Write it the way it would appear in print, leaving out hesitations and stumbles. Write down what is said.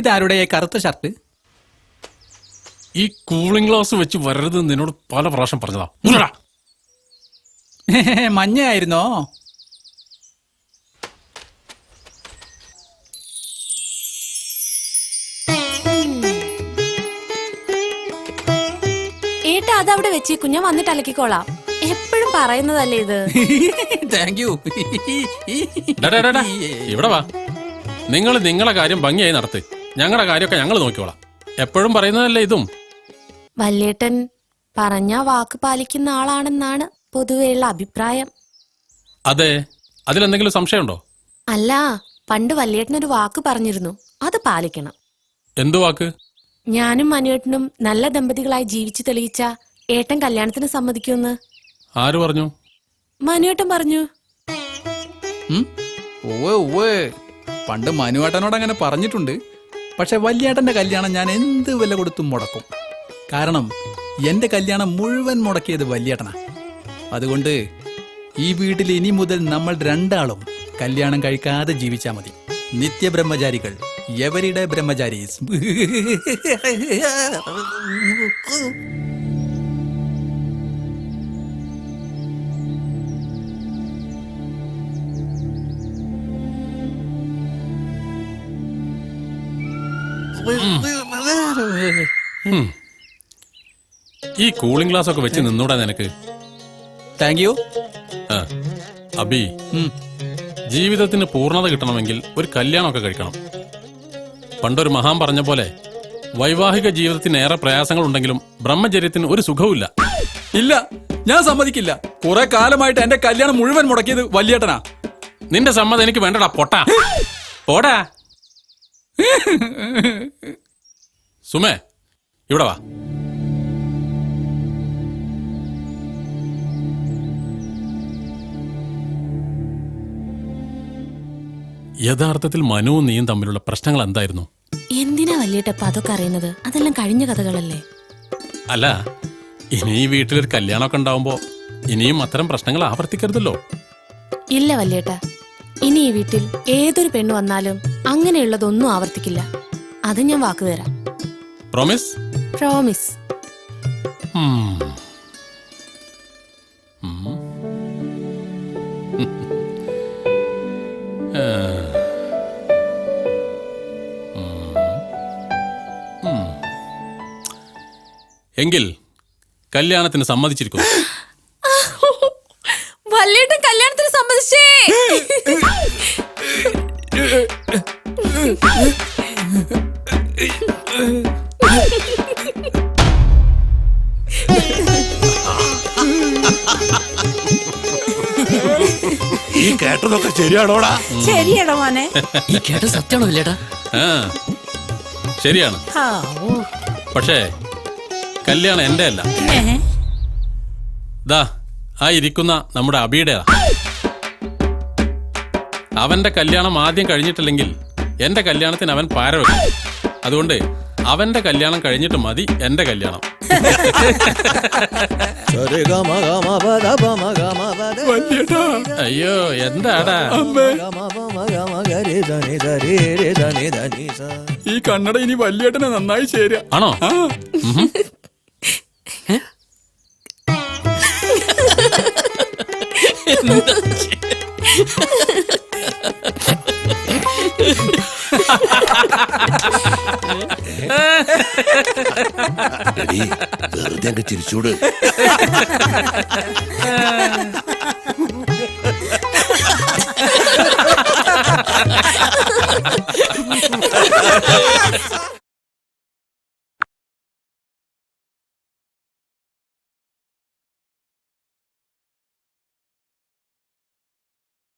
ഇതാരുടെ കറുത്ത ഷർട്ട്? ഈ കൂളിംഗ് ഗ്ലാസ് വെച്ച് വരരുത് നിന്നോട് പല പ്രാവശ്യം പറഞ്ഞതാ. മഞ്ഞയായിരുന്നോ? ഏട്ടാ അതവിടെ വെച്ചേക്കും, ഞാൻ വന്നിട്ട് അലക്കിക്കോളാം. എപ്പോഴും പറയുന്നതല്ലേ ഇത്. Thank you. ഇവിടെ വാ. നിങ്ങൾ നിങ്ങളെ കാര്യം ഭംഗിയായി നടത്ത്, ഞങ്ങളുടെ കാര്യമൊക്കെ ഞങ്ങൾ നോക്കിക്കോളാം. എപ്പോഴും പറയുന്നതല്ലേ ഇതും. വല്യേട്ടൻ പറഞ്ഞ വാക്ക് പാലിക്കുന്ന ആളാണെന്നാണ് പൊതുവെയുള്ള അഭിപ്രായം. അതെ, അതിലെന്തെങ്കിലും സംശയമുണ്ടോ? അല്ല, പണ്ട് വല്യേട്ടനൊരു വാക്ക് പറഞ്ഞിരുന്നു, അത് പാലിക്കണം. എന്തു വാക്ക്? ഞാനും മനുവേട്ടനും നല്ല ദമ്പതികളായി ജീവിച്ചു തെളിയിച്ച ഏട്ടൻ കല്യാണത്തിന് സമ്മതിക്കുമെന്ന്. ആര് പറഞ്ഞു? മനുവേട്ടൻ പറഞ്ഞു. പണ്ട് മനുവേട്ടനോട് അങ്ങനെ പറഞ്ഞിട്ടുണ്ട്. പക്ഷെ വല്യേട്ടന്റെ കല്യാണം ഞാൻ എന്ത് വില കൊടുത്തും മുടക്കും. കാരണം എന്റെ കല്യാണം മുഴുവൻ മുടക്കിയത് വല്യേട്ടനാ. അതുകൊണ്ട് ഈ വീട്ടിൽ ഇനി മുതൽ നമ്മൾ രണ്ടാളും കല്യാണം കഴിക്കാതെ ജീവിച്ചാ മതി. നിത്യബ്രഹ്മചാരികൾ, എവരിടെ ബ്രഹ്മചാരീസ്. ഈ കൂളിംഗ് ഗ്ലാസ് ഒക്കെ വെച്ച് നിന്നൂടാ നിനക്ക്? Thank you. അബി, ജീവിതത്തിന് പൂർണ്ണത കിട്ടണമെങ്കിൽ ഒരു കല്യാണമൊക്കെ കഴിക്കണം. പണ്ടൊരു മഹാൻ പറഞ്ഞ പോലെ വൈവാഹിക ജീവിതത്തിന് ഏറെ പ്രയാസങ്ങൾ ഉണ്ടെങ്കിലും ബ്രഹ്മചര്യത്തിന് ഒരു സുഖവുമില്ല. ഇല്ല, ഞാൻ സമ്മതിക്കില്ല. കുറെ കാലമായിട്ട് എന്റെ കല്യാണം മുഴുവൻ മുടക്കിയത് വല്യേട്ടനാ. നിന്റെ സമ്മതം എനിക്ക് വേണ്ടടാ, പൊട്ടാ. പോടാ. സുമേ, ഇവിടെ വാ. യഥാർത്ഥത്തിൽ മനുവും നീയും തമ്മിലുള്ള പ്രശ്നങ്ങൾ എന്തായിരുന്നു? എന്തിനാ വല്യേട്ടപ്പ അതൊക്കെ അറിയുന്നത്? അതെല്ലാം കഴിഞ്ഞ കഥകളല്ലേ. അല്ല, ഇനി ഈ വീട്ടിലൊരു കല്യാണമൊക്കെ ഉണ്ടാവുമ്പോ ഇനിയും അത്തരം പ്രശ്നങ്ങൾ ആവർത്തിക്കരുതല്ലോ. ഇല്ല വല്യേട്ട, ഇനി ഈ വീട്ടിൽ ഏതൊരു പെണ്ണ് വന്നാലും അങ്ങനെയുള്ളതൊന്നും ആവർത്തിക്കില്ല. അത് ഞാൻ വാക്ക് തരാം. പ്രോമിസ്? പ്രോമിസ്. എങ്കിൽ കല്യാണത്തിന് സമ്മതിച്ചിരിക്കുന്നു. വല്യേട്ടൻ കല്യാണത്തിന് സമ്മതിച്ചേ. ഈ കേട്ടതൊക്കെ ശരിയാണോടാ? ശരിയാണോ മോനെ? ഈ കേട്ട സത്യമാണോ ഇല്ലേട്ടാ? ശരിയാണ്. പക്ഷേ കല്യാണം എന്റെ അല്ല. ദാ ആ ഇരിക്കുന്ന നമ്മുടെ അബിയുടേതാ. അവന്റെ കല്യാണം ആദ്യം കഴിഞ്ഞിട്ടില്ലെങ്കിൽ എന്റെ കല്യാണത്തിന് അവൻ പാര വെക്കും. അതുകൊണ്ട് അവന്റെ കല്യാണം കഴിഞ്ഞിട്ട് മതി എന്റെ കല്യാണം. അയ്യോ, എന്താടാ? ഈ കണ്ണട ഇനി വല്യേട്ടനെ നന്നായി ചേരുക. ആണോ? വെറുതെ അങ്ങ് ചിരിച്ചൂട്.